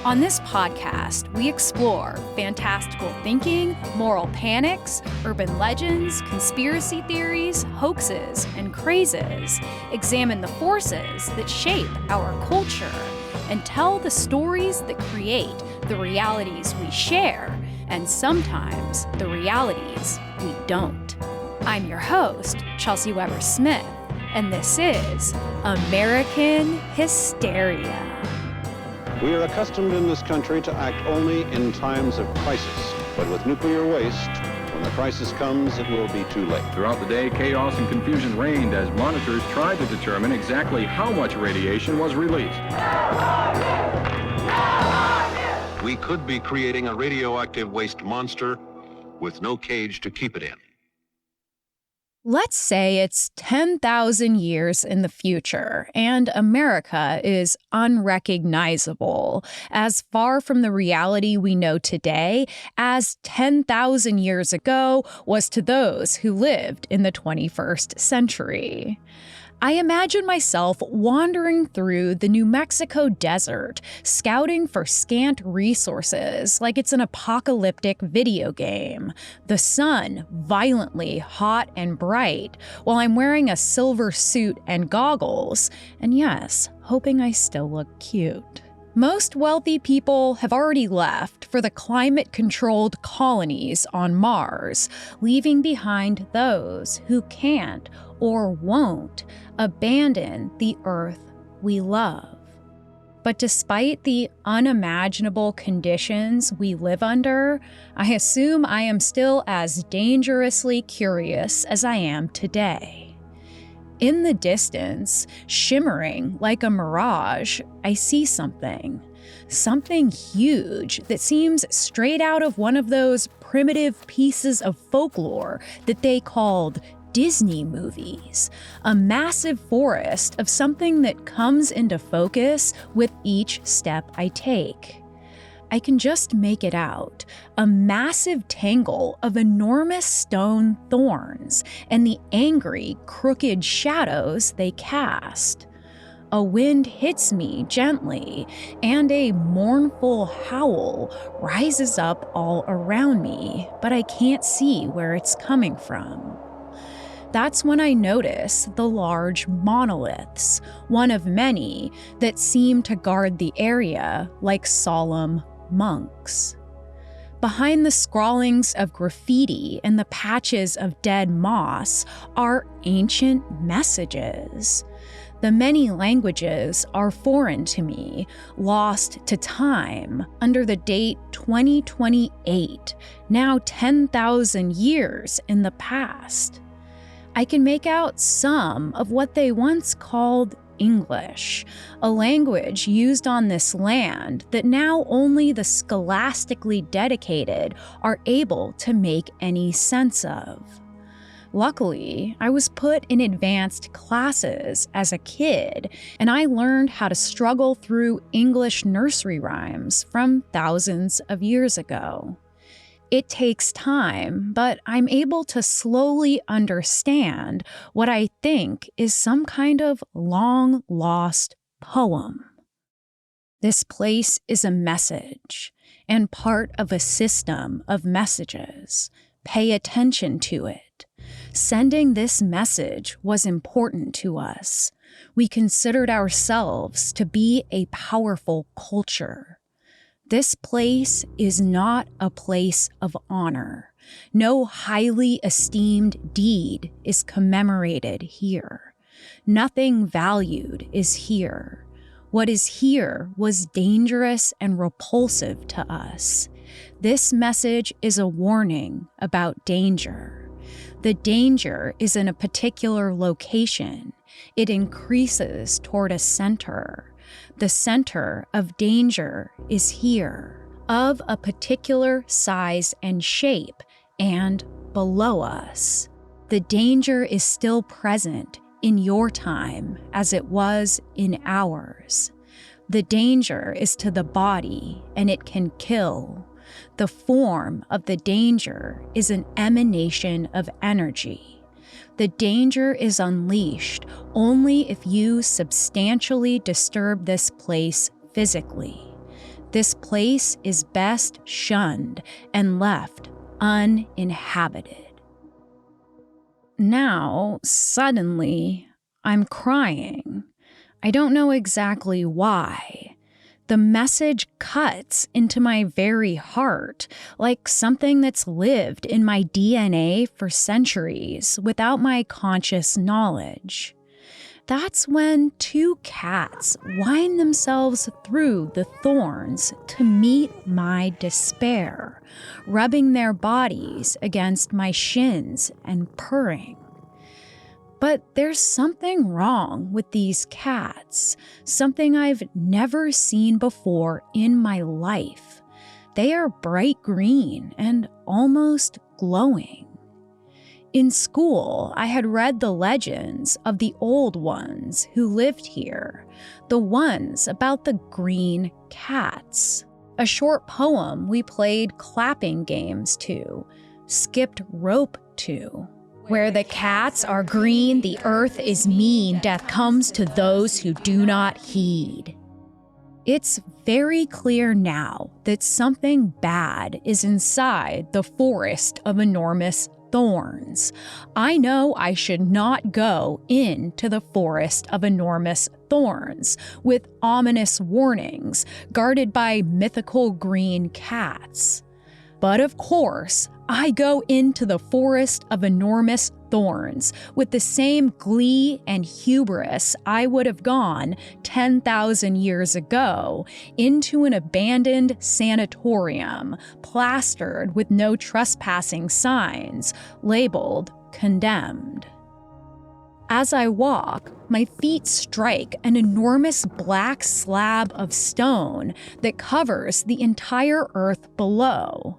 On this podcast, we explore fantastical thinking, moral panics, urban legends, conspiracy theories, hoaxes, and crazes, examine the forces that shape our culture, and tell the stories that create the realities we share, and sometimes the realities we don't. I'm your host, Chelsey Weber-Smith, and this is American Hysteria. We are accustomed in this country to act only in times of crisis. But with nuclear waste, when the crisis comes, it will be too late. Throughout the day, chaos and confusion reigned as monitors tried to determine exactly how much radiation was released. We could be creating a radioactive waste monster with no cage to keep it in. Let's say it's 10,000 years in the future, and America is unrecognizable, as far from the reality we know today as 10,000 years ago was to those who lived in the 21st century. I imagine myself wandering through the New Mexico desert, scouting for scant resources like it's an apocalyptic video game. The sun violently hot and bright, while I'm wearing a silver suit and goggles, and yes, hoping I still look cute. Most wealthy people have already left for the climate-controlled colonies on Mars, leaving behind those who can't or won't abandon the Earth we love. But despite the unimaginable conditions we live under, I assume I am still as dangerously curious as I am today. In the distance, shimmering like a mirage, I see something huge that seems straight out of one of those primitive pieces of folklore that they called Disney movies, a massive forest of something that comes into focus with each step I take. I can just make it out, a massive tangle of enormous stone thorns and the angry, crooked shadows they cast. A wind hits me gently, and a mournful howl rises up all around me, but I can't see where it's coming from. That's when I notice the large monoliths, one of many that seem to guard the area like solemn monks. Behind the scrawlings of graffiti and the patches of dead moss are ancient messages. The many languages are foreign to me, lost to time, under the date 2028, now 10,000 years in the past. I can make out some of what they once called English, a language used on this land that now only the scholastically dedicated are able to make any sense of. Luckily, I was put in advanced classes as a kid, and I learned how to struggle through English nursery rhymes from thousands of years ago. It takes time, but I'm able to slowly understand what I think is some kind of long-lost poem. This place is a message, and part of a system of messages. Pay attention to it. Sending this message was important to us. We considered ourselves to be a powerful culture. This place is not a place of honor. No highly esteemed deed is commemorated here. Nothing valued is here. What is here was dangerous and repulsive to us. This message is a warning about danger. The danger is in a particular location. It increases toward a center. The center of danger is here, of a particular size and shape, and below us. The danger is still present in your time as it was in ours. The danger is to the body, and it can kill. The form of the danger is an emanation of energy. The danger is unleashed only if you substantially disturb this place physically. This place is best shunned and left uninhabited. Now, suddenly, I'm crying. I don't know exactly why. The message cuts into my very heart, like something that's lived in my DNA for centuries without my conscious knowledge. That's when two cats wind themselves through the thorns to meet my despair, rubbing their bodies against my shins and purring. But there's something wrong with these cats, something I've never seen before in my life. They are bright green and almost glowing. In school, I had read the legends of the old ones who lived here, the ones about the green cats. A short poem we played clapping games to, skipped rope to. Where the cats are green, the earth is mean, death comes to those who do not heed. It's very clear now that something bad is inside the forest of enormous thorns. I know I should not go into the forest of enormous thorns with ominous warnings guarded by mythical green cats. But of course, I go into the forest of enormous thorns with the same glee and hubris I would have gone 10,000 years ago into an abandoned sanatorium, plastered with no trespassing signs, labeled condemned. As I walk, my feet strike an enormous black slab of stone that covers the entire earth below.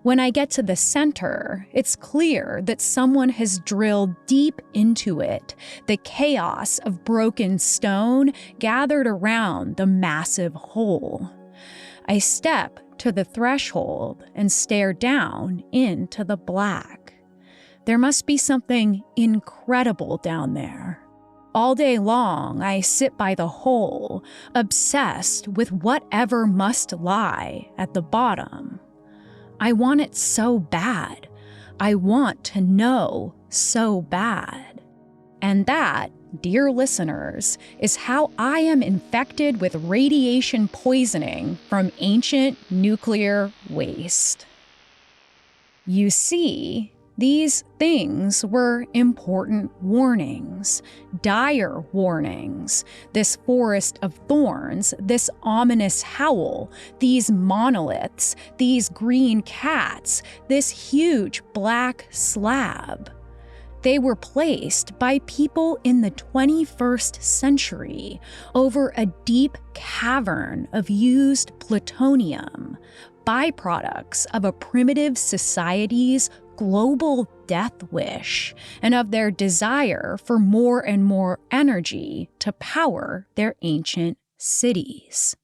When I get to the center, it's clear that someone has drilled deep into it, the chaos of broken stone gathered around the massive hole. I step to the threshold and stare down into the black. There must be something incredible down there. All day long, I sit by the hole, obsessed with whatever must lie at the bottom. I want it so bad. I want to know so bad. And that, dear listeners, is how I am infected with radiation poisoning from ancient nuclear waste. You see, these things were important warnings, dire warnings. This forest of thorns, this ominous howl, these monoliths, these green cats, this huge black slab. They were placed by people in the 21st century over a deep cavern of used plutonium, byproducts of a primitive society's global death wish and of their desire for more and more energy to power their ancient cities.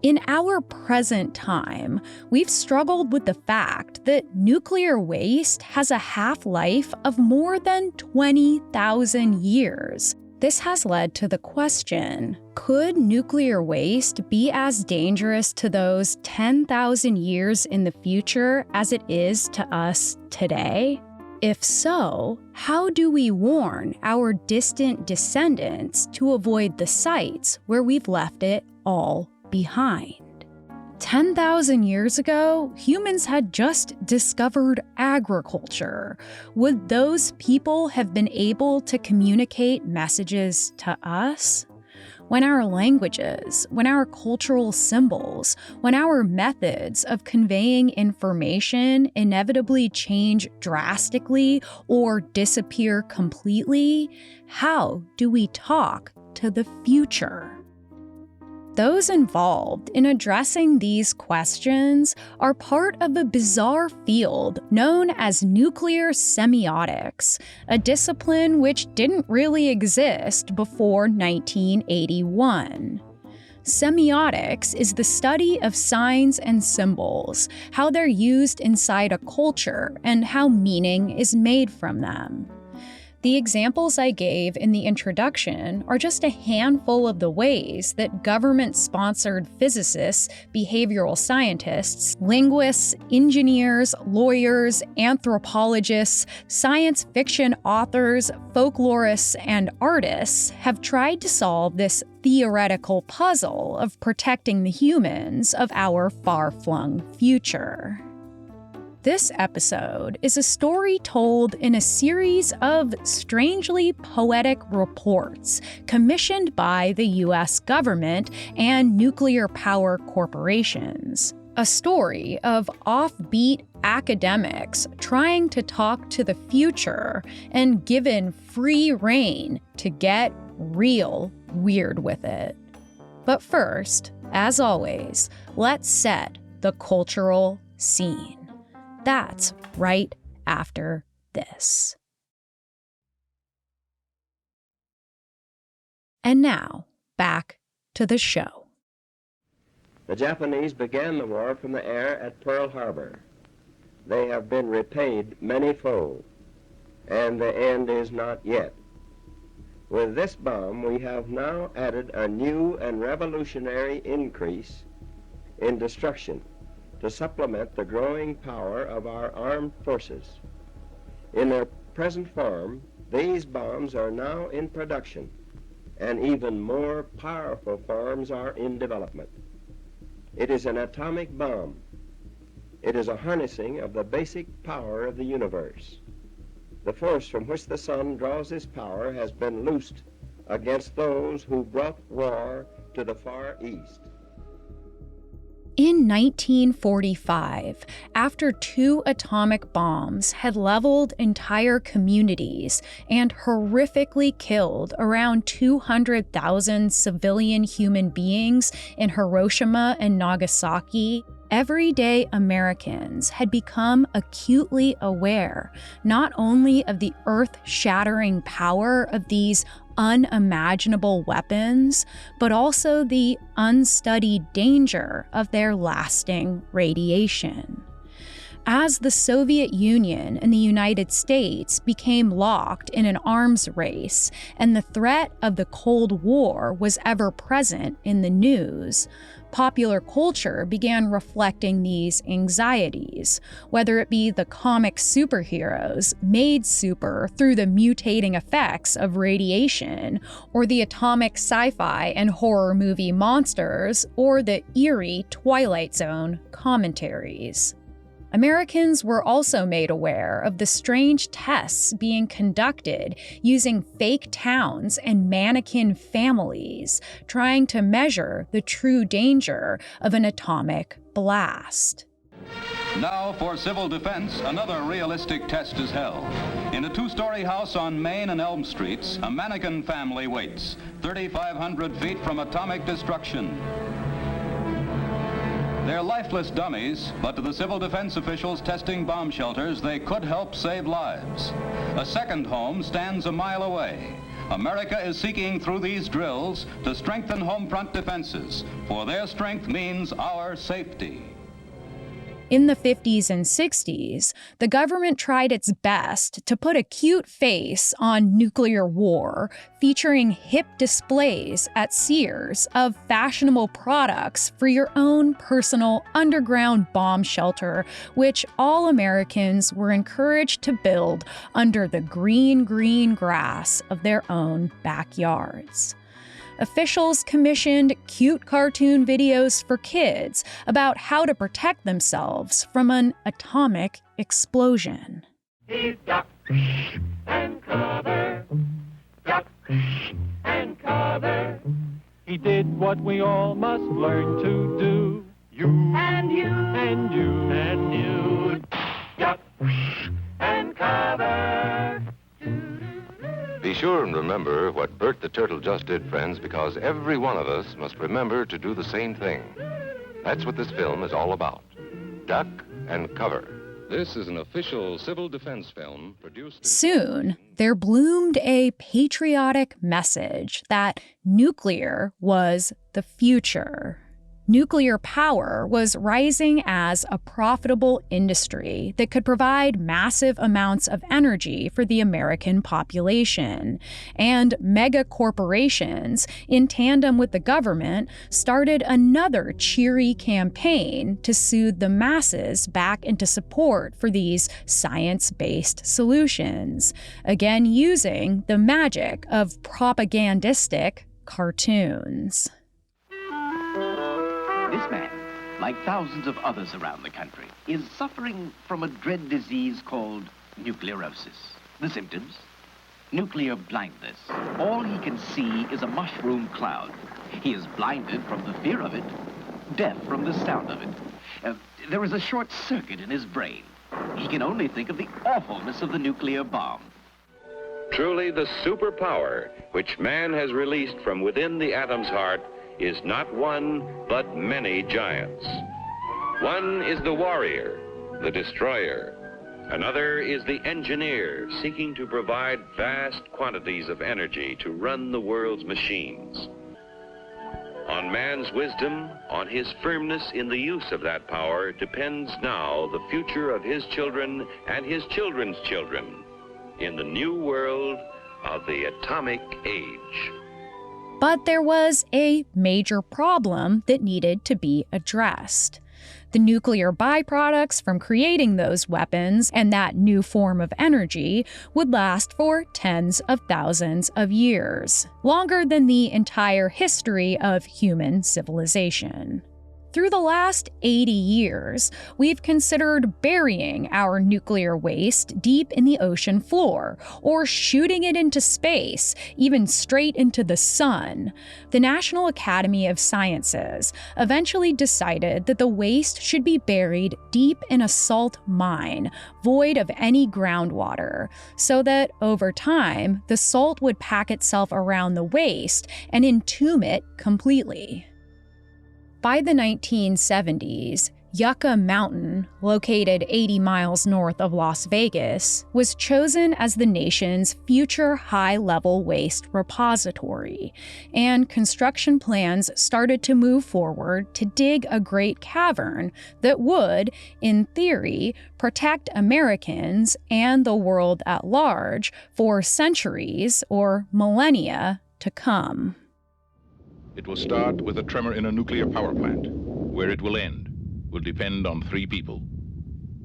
In our present time, we've struggled with the fact that nuclear waste has a half-life of more than 20,000 years. This has led to the question, could nuclear waste be as dangerous to those 10,000 years in the future as it is to us today? If so, how do we warn our distant descendants to avoid the sites where we've left it all behind? 10,000 years ago, humans had just discovered agriculture. Would those people have been able to communicate messages to us? When our languages, when our cultural symbols, when our methods of conveying information inevitably change drastically or disappear completely, how do we talk to the future? Those involved in addressing these questions are part of a bizarre field known as nuclear semiotics, a discipline which didn't really exist before 1981. Semiotics is the study of signs and symbols, how they're used inside a culture, and how meaning is made from them. The examples I gave in the introduction are just a handful of the ways that government-sponsored physicists, behavioral scientists, linguists, engineers, lawyers, anthropologists, science fiction authors, folklorists, and artists have tried to solve this theoretical puzzle of protecting the humans of our far-flung future. This episode is a story told in a series of strangely poetic reports commissioned by the U.S. government and nuclear power corporations. A story of offbeat academics trying to talk to the future and given free rein to get real weird with it. But first, as always, let's set the cultural scene. That's right after this. And now, back to the show. The Japanese began the war from the air at Pearl Harbor. They have been repaid many-fold, and the end is not yet. With this bomb, we have now added a new and revolutionary increase in destruction to supplement the growing power of our armed forces. In their present form, these bombs are now in production, and even more powerful forms are in development. It is an atomic bomb. It is a harnessing of the basic power of the universe. The force from which the sun draws its power has been loosed against those who brought war to the Far East. In 1945, after 2 atomic bombs had leveled entire communities and horrifically killed around 200,000 civilian human beings in Hiroshima and Nagasaki, everyday Americans had become acutely aware not only of the earth-shattering power of these unimaginable weapons, but also the unstudied danger of their lasting radiation. As the Soviet Union and the United States became locked in an arms race and the threat of the Cold War was ever present in the news, popular culture began reflecting these anxieties, whether it be the comic superheroes made super through the mutating effects of radiation, or the atomic sci-fi and horror movie monsters, or the eerie Twilight Zone commentaries. Americans were also made aware of the strange tests being conducted using fake towns and mannequin families, trying to measure the true danger of an atomic blast. Now, for civil defense, another realistic test is held. In a 2-story house on Main and Elm Streets, a mannequin family waits, 3,500 feet from atomic destruction. They're lifeless dummies, but to the civil defense officials testing bomb shelters, they could help save lives. A second home stands a mile away. America is seeking through these drills to strengthen home front defenses, for their strength means our safety. In the 50s and 60s, the government tried its best to put a cute face on nuclear war, featuring hip displays at Sears of fashionable products for your own personal underground bomb shelter, which all Americans were encouraged to build under the green grass of their own backyards. Officials commissioned cute cartoon videos for kids about how to protect themselves from an atomic explosion. He's duck and cover, duck and cover. He did what we all must learn to do. You and you and you and you, duck and cover. Be sure and remember what Bert the Turtle just did, friends, because every one of us must remember to do the same thing. That's what this film is all about. Duck and cover. This is an official civil defense film produced... Soon, there bloomed a patriotic message that nuclear was the future. Nuclear power was rising as a profitable industry that could provide massive amounts of energy for the American population. And mega corporations, in tandem with the government, started another cheery campaign to soothe the masses back into support for these science-based solutions, again using the magic of propagandistic cartoons. This man, like thousands of others around the country, is suffering from a dread disease called nuclearosis. The symptoms? Nuclear blindness. All he can see is a mushroom cloud. He is blinded from the fear of it, deaf from the sound of it. There is a short circuit in his brain. He can only think of the awfulness of the nuclear bomb. Truly, the superpower which man has released from within the atom's heart is not one, but many giants. One is the warrior, the destroyer. Another is the engineer, seeking to provide vast quantities of energy to run the world's machines. On man's wisdom, on his firmness in the use of that power, depends now the future of his children and his children's children in the new world of the atomic age. But there was a major problem that needed to be addressed. The nuclear byproducts from creating those weapons and that new form of energy would last for tens of thousands of years, longer than the entire history of human civilization. Through the last 80 years, we've considered burying our nuclear waste deep in the ocean floor, or shooting it into space, even straight into the sun. The National Academy of Sciences eventually decided that the waste should be buried deep in a salt mine, void of any groundwater, so that over time, the salt would pack itself around the waste and entomb it completely. By the 1970s, Yucca Mountain, located 80 miles north of Las Vegas, was chosen as the nation's future high-level waste repository, and construction plans started to move forward to dig a great cavern that would, in theory, protect Americans and the world at large for centuries or millennia to come. It will start with a tremor in a nuclear power plant. Where it will end will depend on 3 people.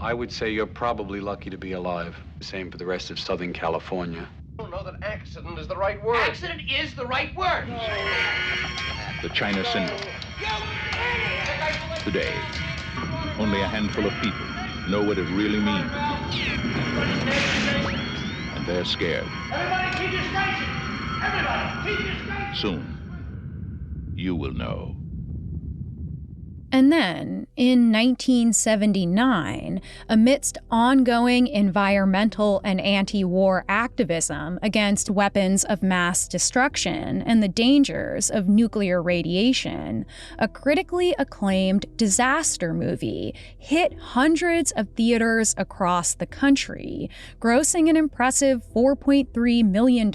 I would say you're probably lucky to be alive. Same for the rest of Southern California. I don't know that accident is the right word. Accident is the right word. The China Syndrome. Today, only a handful of people know what it really means. And they're scared. Everybody keep your station! Everybody keep your station! Soon, you will know. And then, in 1979, amidst ongoing environmental and anti-war activism against weapons of mass destruction and the dangers of nuclear radiation, a critically acclaimed disaster movie hit hundreds of theaters across the country, grossing an impressive $4.3 million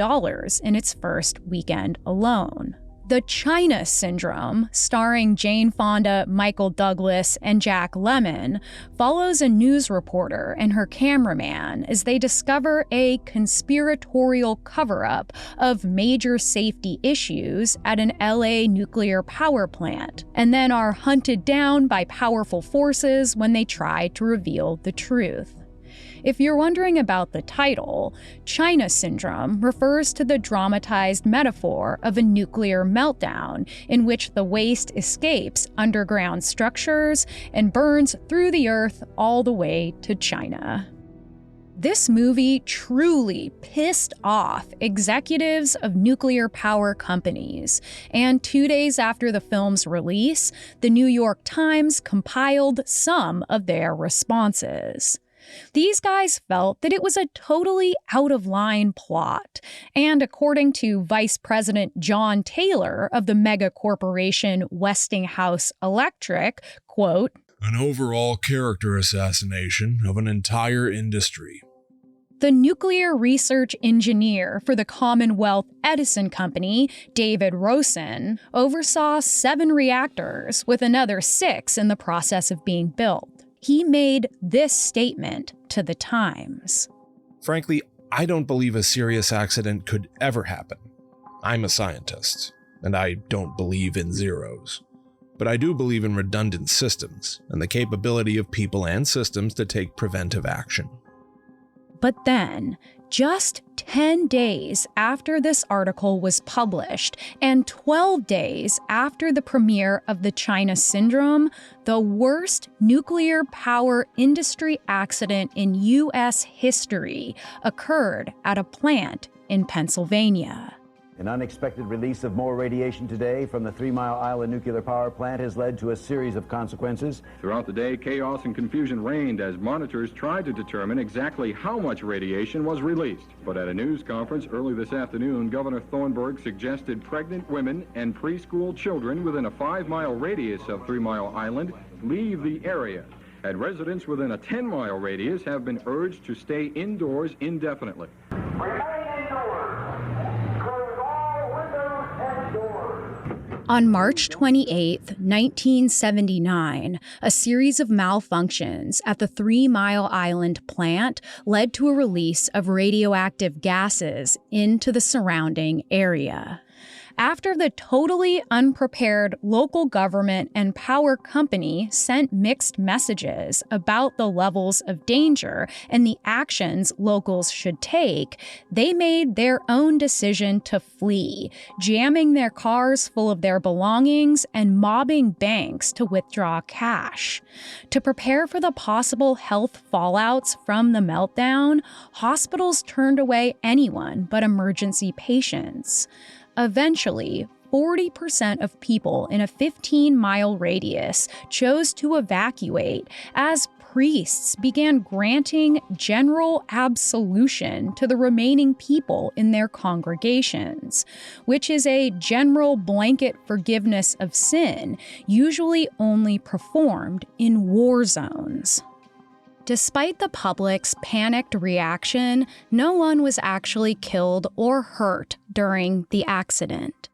in its first weekend alone. The China Syndrome, starring Jane Fonda, Michael Douglas, and Jack Lemmon, follows a news reporter and her cameraman as they discover a conspiratorial cover-up of major safety issues at an LA nuclear power plant, and then are hunted down by powerful forces when they try to reveal the truth. If you're wondering about the title, China Syndrome refers to the dramatized metaphor of a nuclear meltdown in which the waste escapes underground structures and burns through the earth all the way to China. This movie truly pissed off executives of nuclear power companies, and 2 days after the film's release, the New York Times compiled some of their responses. These guys felt that it was a totally out-of-line plot, and according to Vice President John Taylor of the mega corporation Westinghouse Electric, quote, "An overall character assassination of an entire industry." The nuclear research engineer for the Commonwealth Edison Company, David Rosen, oversaw 7 reactors, with another 6 in the process of being built. He made this statement to the Times. Frankly, I don't believe a serious accident could ever happen. I'm a scientist, and I don't believe in zeros. But I do believe in redundant systems and the capability of people and systems to take preventive action. But then, just 10 days after this article was published, and 12 days after the premiere of the China Syndrome, the worst nuclear power industry accident in U.S. history occurred at a plant in Pennsylvania. An unexpected release of more radiation today from the 3 Mile Island nuclear power plant has led to a series of consequences. Throughout the day, chaos and confusion reigned as monitors tried to determine exactly how much radiation was released. But at a news conference early this afternoon, Governor Thornburgh suggested pregnant women and preschool children within a 5-mile radius of 3 Mile Island leave the area. And residents within a 10-mile radius have been urged to stay indoors indefinitely. On March 28, 1979, a series of malfunctions at the 3 Mile Island plant led to a release of radioactive gases into the surrounding area. After the totally unprepared local government and power company sent mixed messages about the levels of danger and the actions locals should take, they made their own decision to flee, jamming their cars full of their belongings and mobbing banks to withdraw cash. To prepare for the possible health fallouts from the meltdown, hospitals turned away anyone but emergency patients. Eventually, 40% of people in a 15-mile radius chose to evacuate as priests began granting general absolution to the remaining people in their congregations, which is a general blanket forgiveness of sin, usually only performed in war zones. Despite the public's panicked reaction, no one was actually killed or hurt during the accident.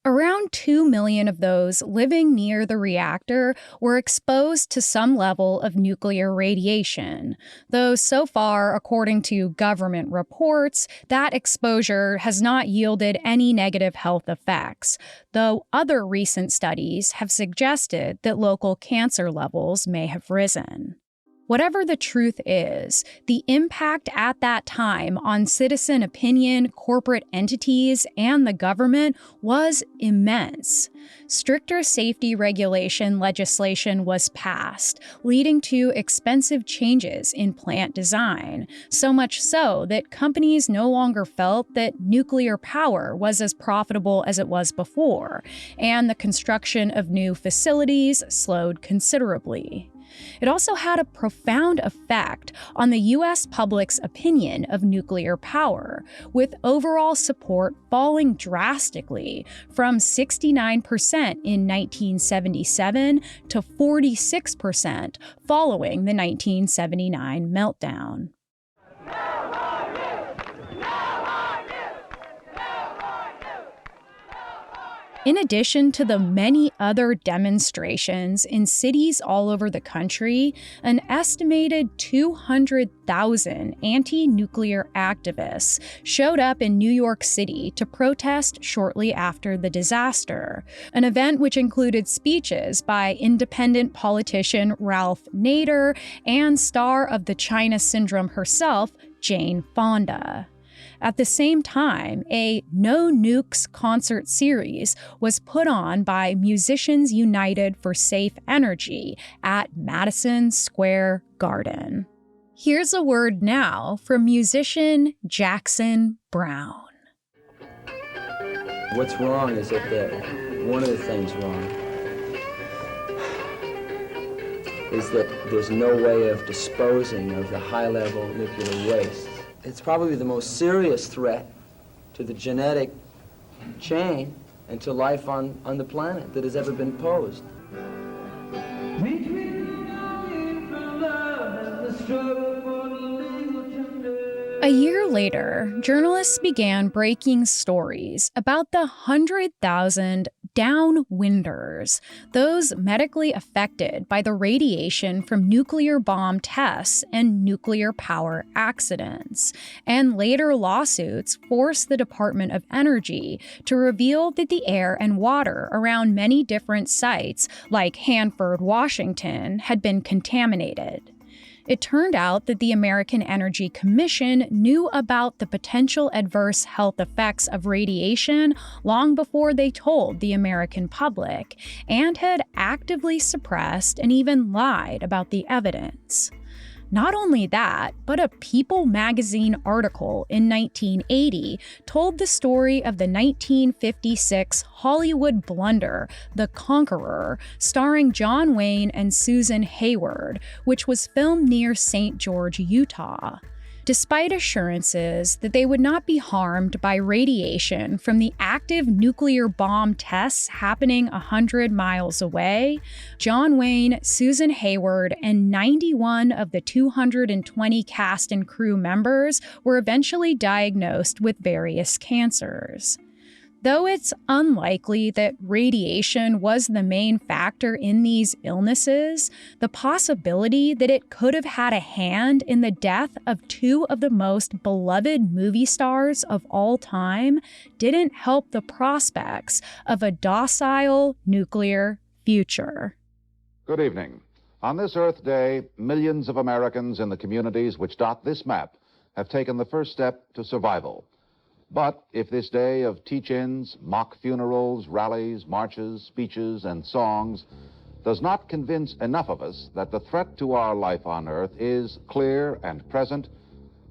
Around 2 million of those living near the reactor were exposed to some level of nuclear radiation, though so far, according to government reports, that exposure has not yielded any negative health effects, though other recent studies have suggested that local cancer levels may have risen. Whatever the truth is, the impact at that time on citizen opinion, corporate entities, and the government was immense. Stricter safety regulation legislation was passed, leading to expensive changes in plant design, so much so that companies no longer felt that nuclear power was as profitable as it was before, and the construction of new facilities slowed considerably. It also had a profound effect on the U.S. public's opinion of nuclear power, with overall support falling drastically from 69% in 1977 to 46% following the 1979 meltdown. In addition to the many other demonstrations in cities all over the country, an estimated 200,000 anti-nuclear activists showed up in New York City to protest shortly after the disaster, an event which included speeches by independent politician Ralph Nader and star of the China Syndrome herself, Jane Fonda. At the same time, a No Nukes concert series was put on by Musicians United for Safe Energy at Madison Square Garden. Here's a word now from musician Jackson Brown. What's wrong is that one of the things wrong is that there's no way of disposing of the high-level nuclear waste. It's probably the most serious threat to the genetic chain and to life on the planet that has ever been posed. A year later, journalists began breaking stories about the 100,000 downwinders, those medically affected by the radiation from nuclear bomb tests and nuclear power accidents. And later lawsuits forced the Department of Energy to reveal that the air and water around many different sites, like Hanford, Washington, had been contaminated. It turned out that the American Energy Commission knew about the potential adverse health effects of radiation long before they told the American public, and had actively suppressed and even lied about the evidence. Not only that, but a People magazine article in 1980 told the story of the 1956 Hollywood blunder, The Conqueror, starring John Wayne and Susan Hayward, which was filmed near St. George, Utah. Despite assurances that they would not be harmed by radiation from the active nuclear bomb tests happening 100 miles away, John Wayne, Susan Hayward, and 91 of the 220 cast and crew members were eventually diagnosed with various cancers. Though it's unlikely that radiation was the main factor in these illnesses, the possibility that it could have had a hand in the death of two of the most beloved movie stars of all time didn't help the prospects of a docile nuclear future. Good evening. On this Earth Day, millions of Americans in the communities which dot this map have taken the first step to survival. But if this day of teach-ins, mock funerals, rallies, marches, speeches, and songs does not convince enough of us that the threat to our life on Earth is clear and present,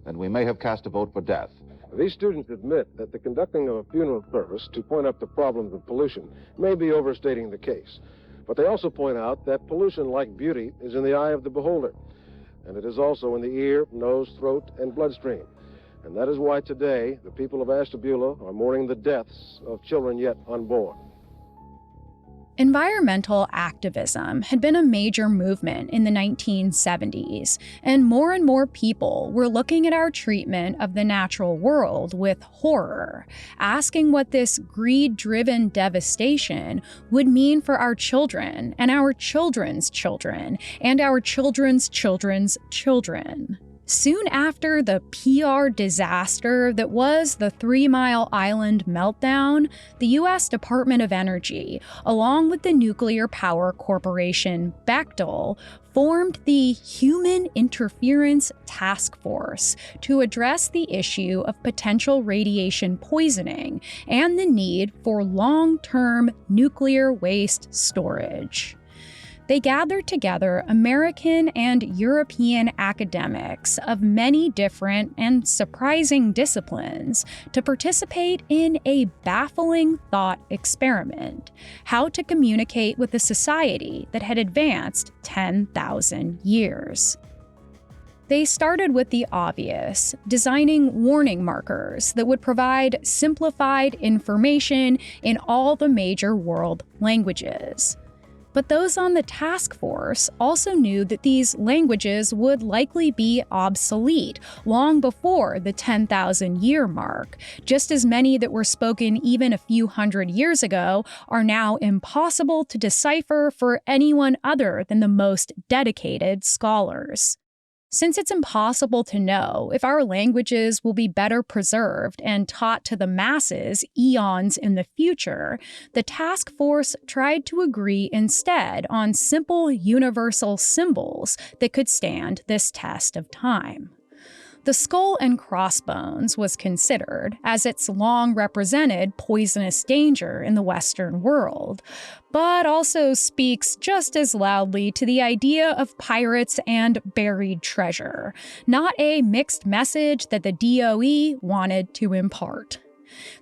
then we may have cast a vote for death. These students admit that the conducting of a funeral service to point up the problems of pollution may be overstating the case. But they also point out that pollution, like beauty, is in the eye of the beholder. And it is also in the ear, nose, throat, and bloodstream. And that is why today the people of Ashtabula are mourning the deaths of children yet unborn. Environmental activism had been a major movement in the 1970s, and more people were looking at our treatment of the natural world with horror, asking what this greed-driven devastation would mean for our children and our children's children and our children's children's children. Soon after the PR disaster that was the 3 Mile Island meltdown, the U.S. Department of Energy, along with the nuclear power corporation Bechtel, formed the Human Interference Task Force to address the issue of potential radiation poisoning and the need for long-term nuclear waste storage. They gathered together American and European academics of many different and surprising disciplines to participate in a baffling thought experiment: how to communicate with a society that had advanced 10,000 years. They started with the obvious, designing warning markers that would provide simplified information in all the major world languages. But those on the task force also knew that these languages would likely be obsolete long before the 10,000-year mark. Just as many that were spoken even a few hundred years ago are now impossible to decipher for anyone other than the most dedicated scholars. Since it's impossible to know if our languages will be better preserved and taught to the masses eons in the future, the task force tried to agree instead on simple universal symbols that could stand this test of time. The skull and crossbones was considered, as it's long represented poisonous danger in the Western world, but also speaks just as loudly to the idea of pirates and buried treasure, not a mixed message that the DOE wanted to impart.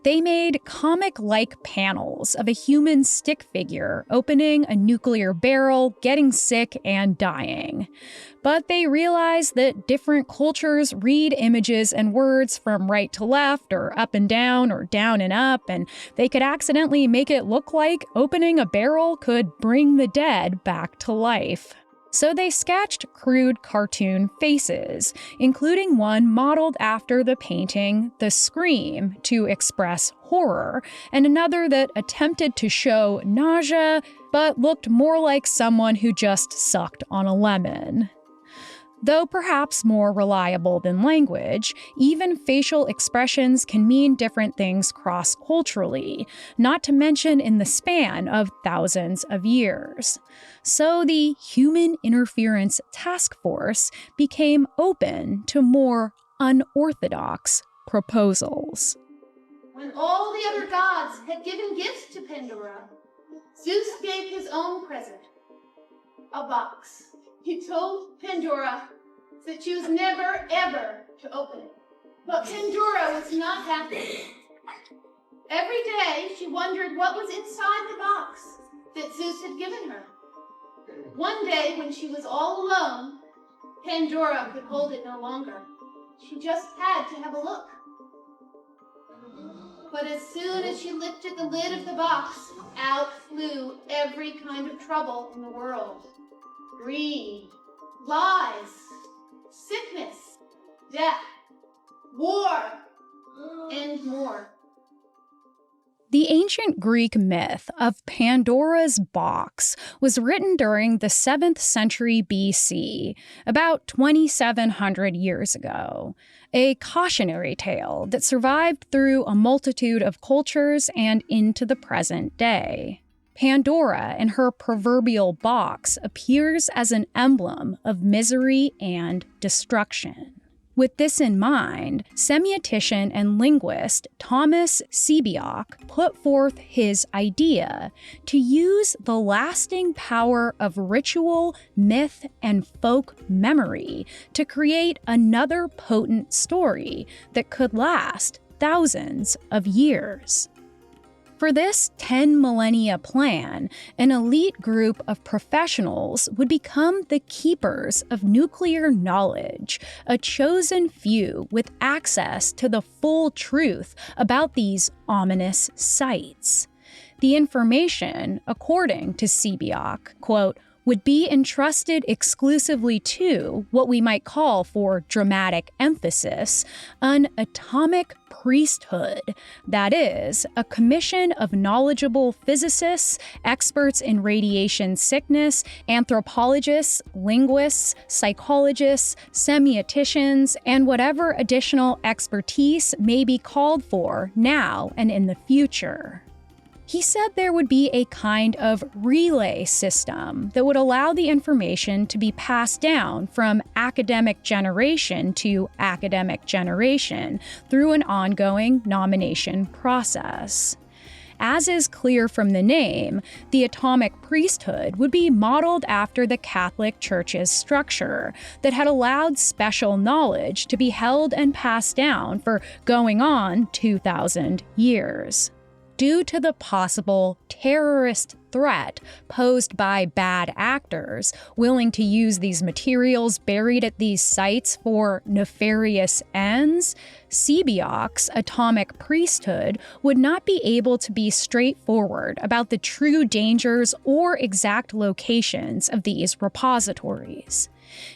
They made comic-like panels of a human stick figure opening a nuclear barrel, getting sick, and dying. But they realized that different cultures read images and words from right to left, or up and down, or down and up, and they could accidentally make it look like opening a barrel could bring the dead back to life. So they sketched crude cartoon faces, including one modeled after the painting The Scream to express horror, and another that attempted to show nausea but looked more like someone who just sucked on a lemon. Though perhaps more reliable than language, even facial expressions can mean different things cross-culturally, not to mention in the span of thousands of years. So the Human Interference Task Force became open to more unorthodox proposals. When all the other gods had given gifts to Pandora, Zeus gave his own present, a box. He told Pandora that she was never, ever to open it. But Pandora was not happy. Every day, she wondered what was inside the box that Zeus had given her. One day, when she was all alone, Pandora could hold it no longer. She just had to have a look. But as soon as she lifted the lid of the box, out flew every kind of trouble in the world. Greed, lies, sickness, death, war, and more. The ancient Greek myth of Pandora's box was written during the 7th century BC, about 2,700 years ago, a cautionary tale that survived through a multitude of cultures and into the present day. Pandora and her proverbial box appears as an emblem of misery and destruction. With this in mind, semiotician and linguist Thomas Semiotics put forth his idea to use the lasting power of ritual, myth, and folk memory to create another potent story that could last thousands of years. For this 10 millennia plan, an elite group of professionals would become the keepers of nuclear knowledge, a chosen few with access to the full truth about these ominous sites. The information, according to Semiotics, quote, would be entrusted exclusively to what we might call, for dramatic emphasis, an atomic priesthood, that is, a commission of knowledgeable physicists, experts in radiation sickness, anthropologists, linguists, psychologists, semioticians, and whatever additional expertise may be called for now and in the future. He said there would be a kind of relay system that would allow the information to be passed down from academic generation to academic generation through an ongoing nomination process. As is clear from the name, the atomic priesthood would be modeled after the Catholic Church's structure that had allowed special knowledge to be held and passed down for going on 2,000 years. Due to the possible terrorist threat posed by bad actors willing to use these materials buried at these sites for nefarious ends, Semiotics' atomic priesthood would not be able to be straightforward about the true dangers or exact locations of these repositories.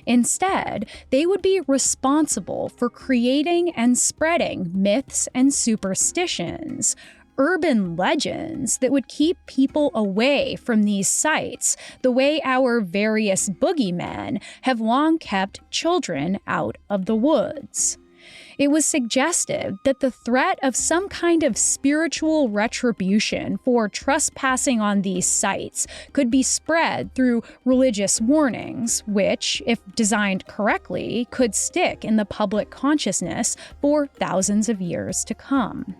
Instead, they would be responsible for creating and spreading myths and superstitions, urban legends that would keep people away from these sites, the way our various boogeymen have long kept children out of the woods. It was suggested that the threat of some kind of spiritual retribution for trespassing on these sites could be spread through religious warnings, which, if designed correctly, could stick in the public consciousness for thousands of years to come.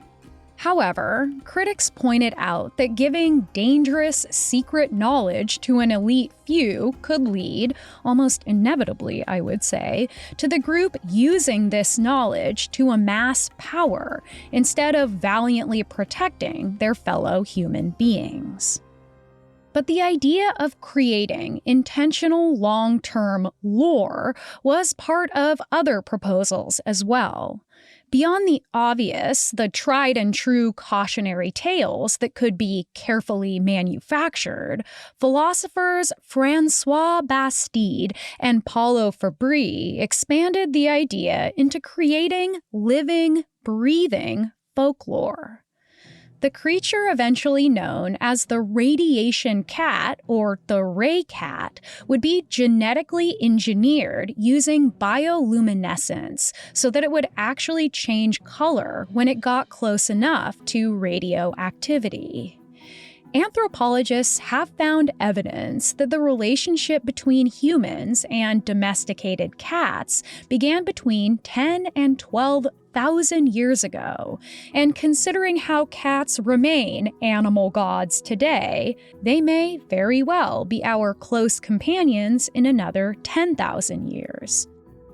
However, critics pointed out that giving dangerous, secret knowledge to an elite few could lead, almost inevitably, I would say, to the group using this knowledge to amass power instead of valiantly protecting their fellow human beings. But the idea of creating intentional long-term lore was part of other proposals as well. Beyond the obvious, the tried and true cautionary tales that could be carefully manufactured, philosophers Francois Bastide and Paulo Fabri expanded the idea into creating living, breathing folklore. The creature eventually known as the radiation cat, or the ray cat, would be genetically engineered using bioluminescence so that it would actually change color when it got close enough to radioactivity. Anthropologists have found evidence that the relationship between humans and domesticated cats began between 10 and 12,000 years ago, and considering how cats remain animal gods today, they may very well be our close companions in another 10,000 years.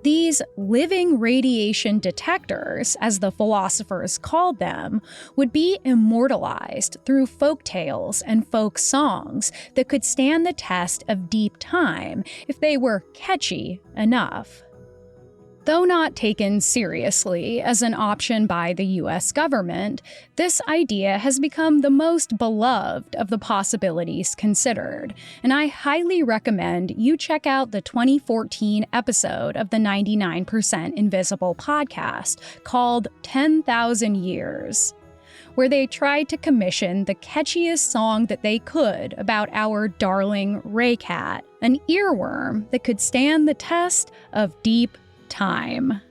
These living radiation detectors, as the philosophers called them, would be immortalized through folk tales and folk songs that could stand the test of deep time if they were catchy enough. Though not taken seriously as an option by the US government, this idea has become the most beloved of the possibilities considered, and I highly recommend you check out the 2014 episode of the 99% Invisible podcast called 10,000 Years, where they tried to commission the catchiest song that they could about our darling Ray Cat, an earworm that could stand the test of deep time.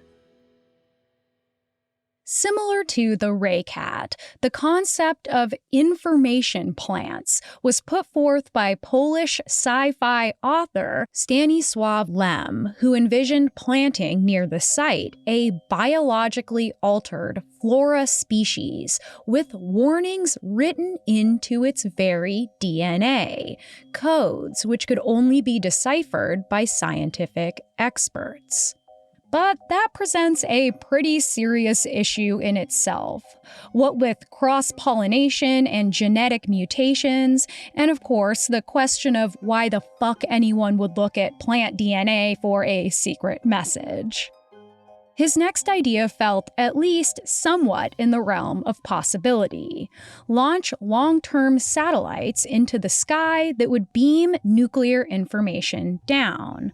Similar to the Ray Cat, the concept of information plants was put forth by Polish sci-fi author Stanisław Lem, who envisioned planting near the site a biologically altered flora species with warnings written into its very DNA, codes which could only be deciphered by scientific experts. But that presents a pretty serious issue in itself. What with cross-pollination and genetic mutations, and of course the question of why the fuck anyone would look at plant DNA for a secret message. His next idea felt at least somewhat in the realm of possibility. Launch long-term satellites into the sky that would beam nuclear information down.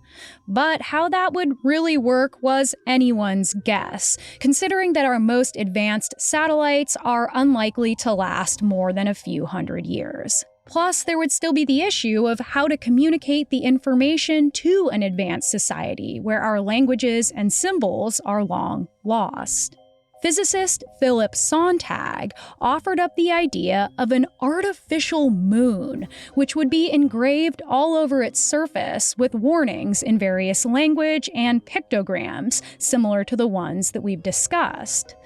But how that would really work was anyone's guess, considering that our most advanced satellites are unlikely to last more than a few hundred years. Plus, there would still be the issue of how to communicate the information to an advanced society where our languages and symbols are long lost. Physicist Philip Sontag offered up the idea of an artificial moon, which would be engraved all over its surface with warnings in various language and pictograms similar to the ones that we've discussed.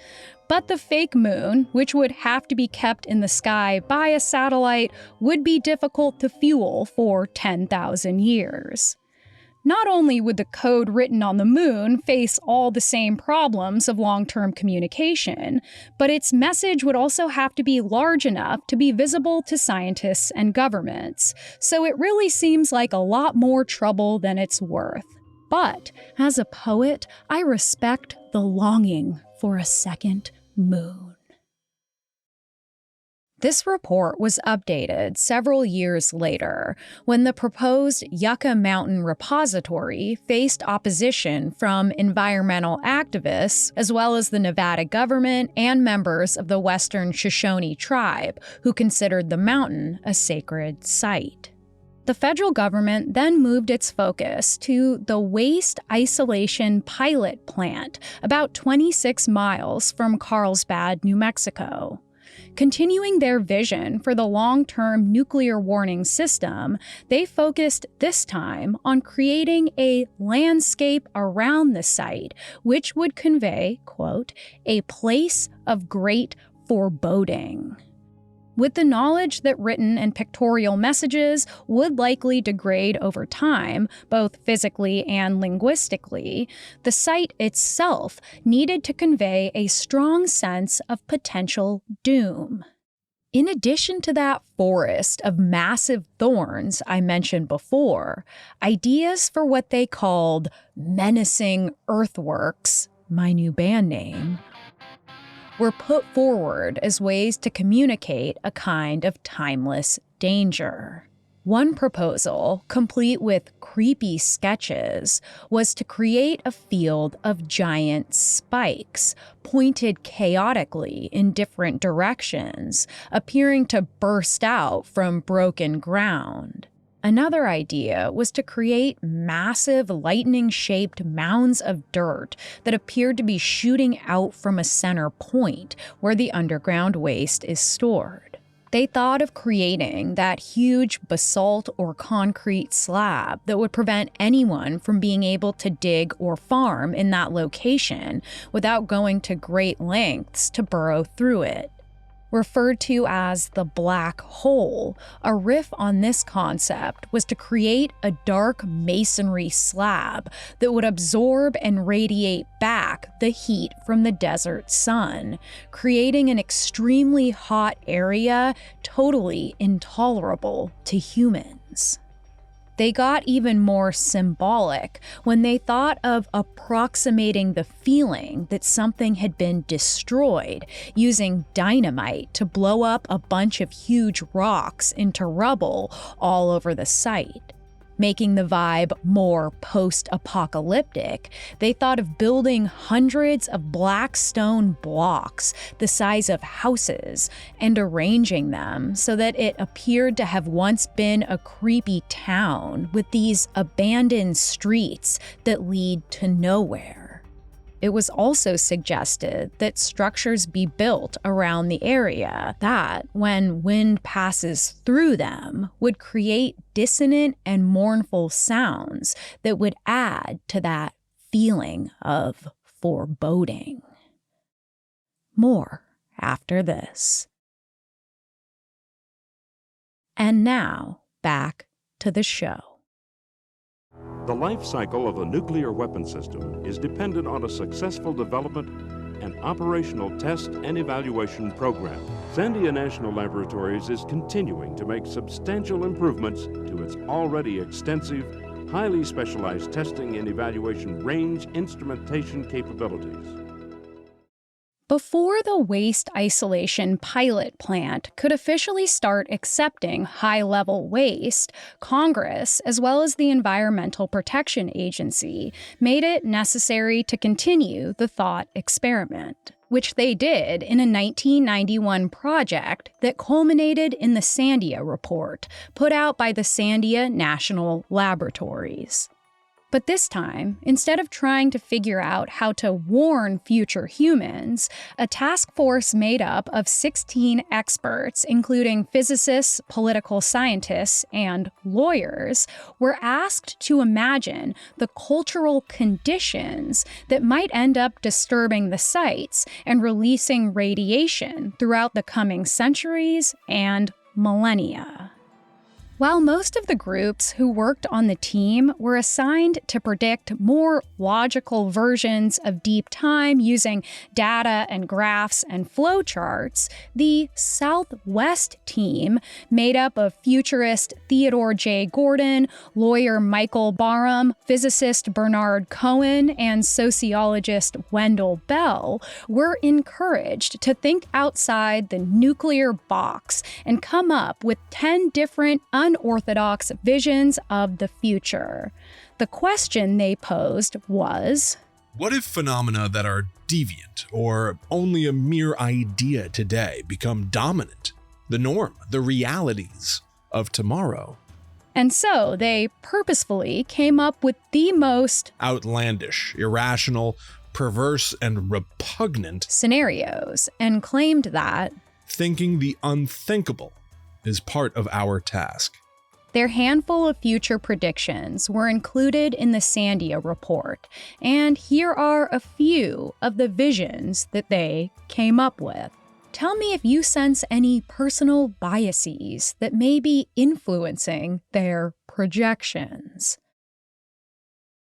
But the fake moon, which would have to be kept in the sky by a satellite, would be difficult to fuel for 10,000 years. Not only would the code written on the moon face all the same problems of long-term communication, but its message would also have to be large enough to be visible to scientists and governments. So it really seems like a lot more trouble than it's worth. But as a poet, I respect the longing for a second moon. This report was updated several years later when the proposed Yucca Mountain Repository faced opposition from environmental activists, as well as the Nevada government and members of the Western Shoshone tribe, who considered the mountain a sacred site. The federal government then moved its focus to the Waste Isolation Pilot Plant, about 26 miles from Carlsbad, New Mexico. Continuing their vision for the long-term nuclear warning system, they focused this time on creating a landscape around the site, which would convey, quote, a place of great foreboding. With the knowledge that written and pictorial messages would likely degrade over time, both physically and linguistically, the site itself needed to convey a strong sense of potential doom. In addition to that forest of massive thorns I mentioned before, ideas for what they called menacing earthworks, my new band name, were put forward as ways to communicate a kind of timeless danger. One proposal, complete with creepy sketches, was to create a field of giant spikes, pointed chaotically in different directions, appearing to burst out from broken ground. Another idea was to create massive lightning-shaped mounds of dirt that appeared to be shooting out from a center point where the underground waste is stored. They thought of creating that huge basalt or concrete slab that would prevent anyone from being able to dig or farm in that location without going to great lengths to burrow through it. Referred to as the black hole, a riff on this concept was to create a dark masonry slab that would absorb and radiate back the heat from the desert sun, creating an extremely hot area totally intolerable to humans. They got even more symbolic when they thought of approximating the feeling that something had been destroyed using dynamite to blow up a bunch of huge rocks into rubble all over the site. Making the vibe more post-apocalyptic, they thought of building hundreds of black stone blocks the size of houses and arranging them so that it appeared to have once been a creepy town with these abandoned streets that lead to nowhere. It was also suggested that structures be built around the area that, when wind passes through them, would create dissonant and mournful sounds that would add to that feeling of foreboding. More after this. And now, back to the show. The life cycle of a nuclear weapon system is dependent on a successful development and operational test and evaluation program. Sandia National Laboratories is continuing to make substantial improvements to its already extensive, highly specialized testing and evaluation range instrumentation capabilities. Before the waste isolation pilot plant could officially start accepting high-level waste, Congress, as well as the Environmental Protection Agency, made it necessary to continue the thought experiment, which they did in a 1991 project that culminated in the Sandia Report, put out by the Sandia National Laboratories. But this time, instead of trying to figure out how to warn future humans, a task force made up of 16 experts, including physicists, political scientists, and lawyers, were asked to imagine the cultural conditions that might end up disturbing the sites and releasing radiation throughout the coming centuries and millennia. While most of the groups who worked on the team were assigned to predict more logical versions of deep time using data and graphs and flowcharts, the Southwest team, made up of futurist Theodore J. Gordon, lawyer Michael Barham, physicist Bernard Cohen, and sociologist Wendell Bell, were encouraged to think outside the nuclear box and come up with 10 different unorthodox visions of the future. The question they posed was, what if phenomena that are deviant or only a mere idea today become dominant, the norm, the realities of tomorrow? And so they purposefully came up with the most outlandish, irrational, perverse, and repugnant scenarios and claimed that thinking the unthinkable is part of our task. Their handful of future predictions were included in the Sandia Report, and here are a few of the visions that they came up with. Tell me if you sense any personal biases that may be influencing their projections.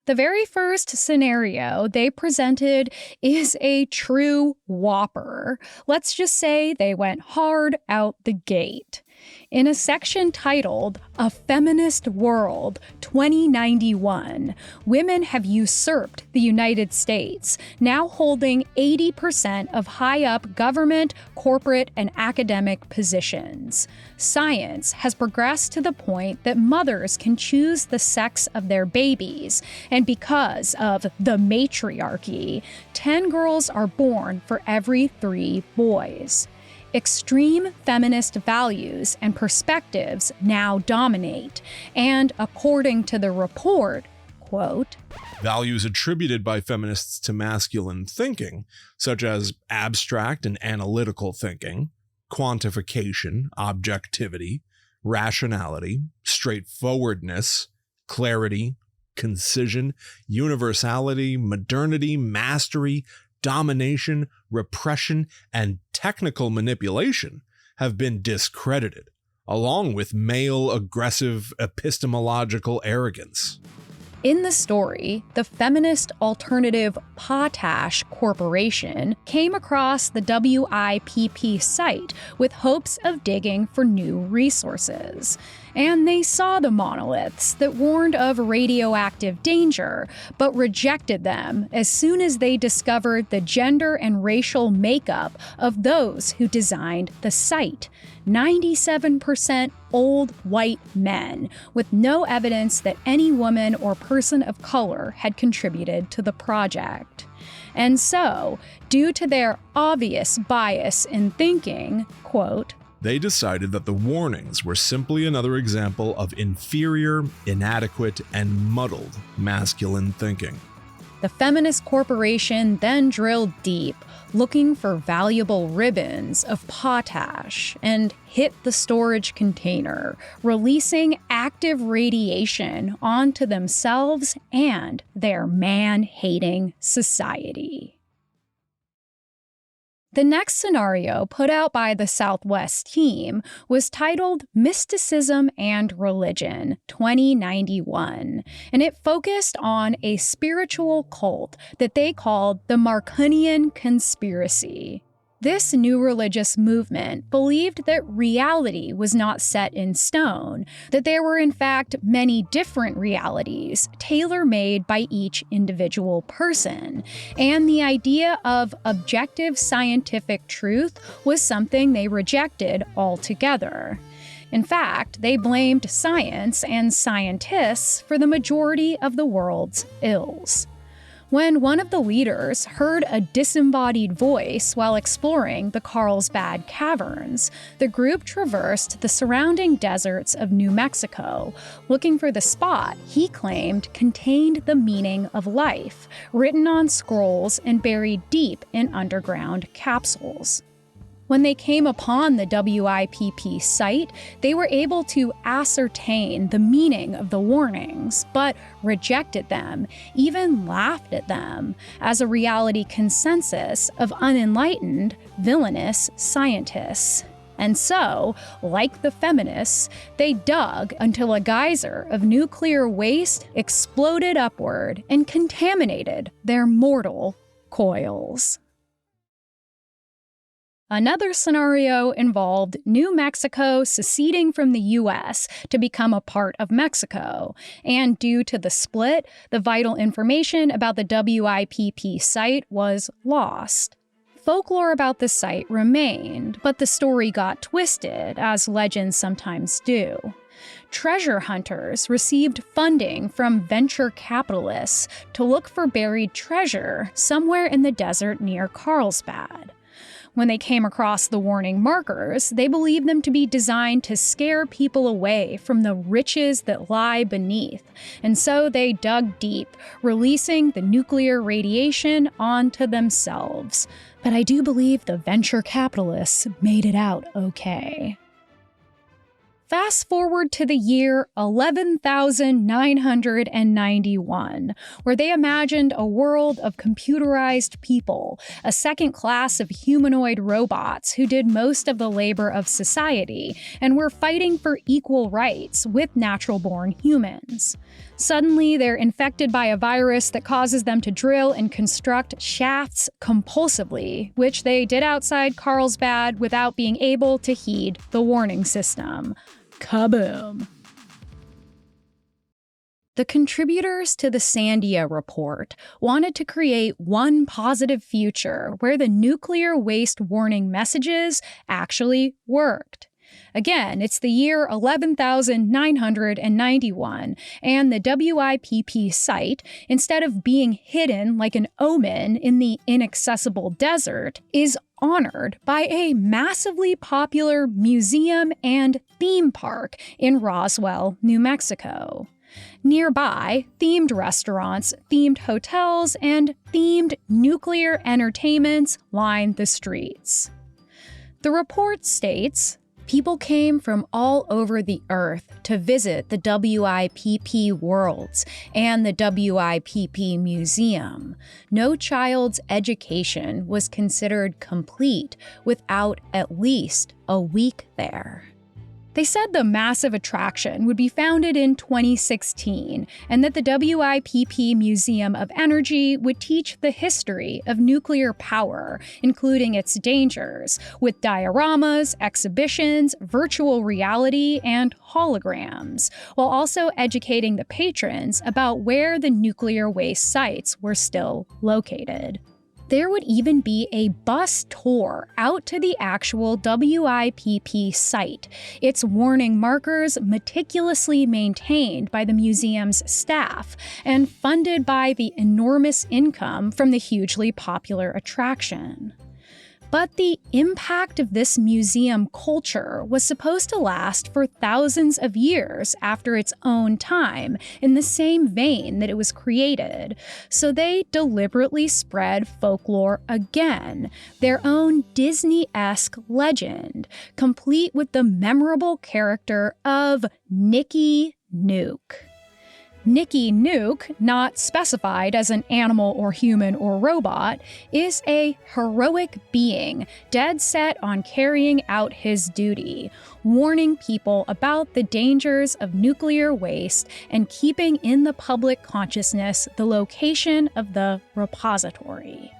The very first scenario they presented is a true whopper. Let's just say they went hard out the gate. In a section titled A Feminist World 2091, women have usurped the United States, now holding 80% of high-up government, corporate, and academic positions. Science has progressed to the point that mothers can choose the sex of their babies, and because of the matriarchy, 10 girls are born for every 3 boys. Extreme feminist values and perspectives now dominate, and according to the report, quote, values attributed by feminists to masculine thinking, such as abstract and analytical thinking, quantification, objectivity, rationality, straightforwardness, clarity, concision, universality, modernity, mastery, domination, repression, and technical manipulation have been discredited, along with male aggressive epistemological arrogance. In the story, the feminist alternative Potash Corporation came across the WIPP site with hopes of digging for new resources. And they saw the monoliths that warned of radioactive danger, but rejected them as soon as they discovered the gender and racial makeup of those who designed the site. 97% old white men, with no evidence that any woman or person of color had contributed to the project. And so, due to their obvious bias in thinking, quote, they decided that the warnings were simply another example of inferior, inadequate, and muddled masculine thinking. The feminist corporation then drilled deep, looking for valuable ribbons of potash, and hit the storage container, releasing active radiation onto themselves and their man-hating society. The next scenario put out by the Southwest team was titled Mysticism and Religion 2091, and it focused on a spiritual cult that they called the Marconian Conspiracy. This new religious movement believed that reality was not set in stone, that there were in fact many different realities, tailor-made by each individual person, and the idea of objective scientific truth was something they rejected altogether. In fact, they blamed science and scientists for the majority of the world's ills. When one of the leaders heard a disembodied voice while exploring the Carlsbad Caverns, the group traversed the surrounding deserts of New Mexico, looking for the spot he claimed contained the meaning of life, written on scrolls and buried deep in underground capsules. When they came upon the WIPP site, they were able to ascertain the meaning of the warnings, but rejected them, even laughed at them, as a reality consensus of unenlightened, villainous scientists. And so, like the feminists, they dug until a geyser of nuclear waste exploded upward and contaminated their mortal coils. Another scenario involved New Mexico seceding from the U.S. to become a part of Mexico, and due to the split, the vital information about the WIPP site was lost. Folklore about the site remained, but the story got twisted, as legends sometimes do. Treasure hunters received funding from venture capitalists to look for buried treasure somewhere in the desert near Carlsbad. When they came across the warning markers, they believed them to be designed to scare people away from the riches that lie beneath, and so they dug deep, releasing the nuclear radiation onto themselves. But I do believe the venture capitalists made it out okay. Fast forward to the year 11,991, where they imagined a world of computerized people, a second class of humanoid robots who did most of the labor of society and were fighting for equal rights with natural-born humans. Suddenly, they're infected by a virus that causes them to drill and construct shafts compulsively, which they did outside Carlsbad without being able to heed the warning system. Kaboom! The contributors to the Sandia Report wanted to create one positive future where the nuclear waste warning messages actually worked. Again, it's the year 11,991, and the WIPP site, instead of being hidden like an omen in the inaccessible desert, is honored by a massively popular museum and theme park in Roswell, New Mexico. Nearby, themed restaurants, themed hotels, and themed nuclear entertainments line the streets. The report states, people came from all over the Earth to visit the WIPP Worlds and the WIPP Museum. No child's education was considered complete without at least a week there. They said the massive attraction would be founded in 2016, and that the WIPP Museum of Energy would teach the history of nuclear power, including its dangers, with dioramas, exhibitions, virtual reality, and holograms, while also educating the patrons about where the nuclear waste sites were still located. There would even be a bus tour out to the actual WIPP site, its warning markers meticulously maintained by the museum's staff and funded by the enormous income from the hugely popular attraction. But the impact of this museum culture was supposed to last for thousands of years after its own time, in the same vein that it was created. So they deliberately spread folklore again, their own Disney-esque legend, complete with the memorable character of Nicky Nuke. Nicky Nuke, not specified as an animal or human or robot, is a heroic being dead set on carrying out his duty, warning people about the dangers of nuclear waste and keeping in the public consciousness the location of the repository.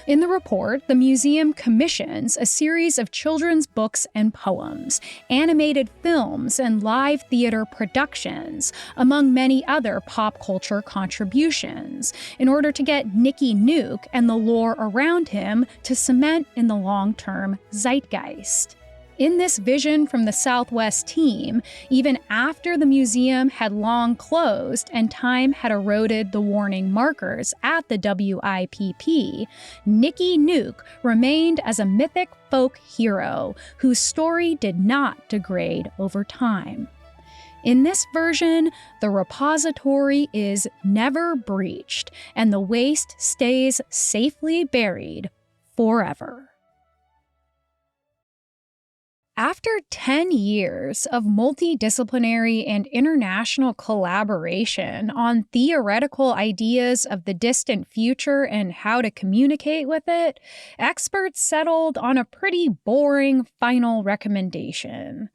In the report, the museum commissions a series of children's books and poems, animated films, and live theater productions, among many other pop culture contributions, in order to get Nicky Nuke and the lore around him to cement in the long-term zeitgeist. In this vision from the Southwest team, even after the museum had long closed and time had eroded the warning markers at the WIPP, Nicky Nuke remained as a mythic folk hero whose story did not degrade over time. In this version, the repository is never breached, and the waste stays safely buried forever. After 10 years of multidisciplinary and international collaboration on theoretical ideas of the distant future and how to communicate with it, experts settled on a pretty boring final recommendation.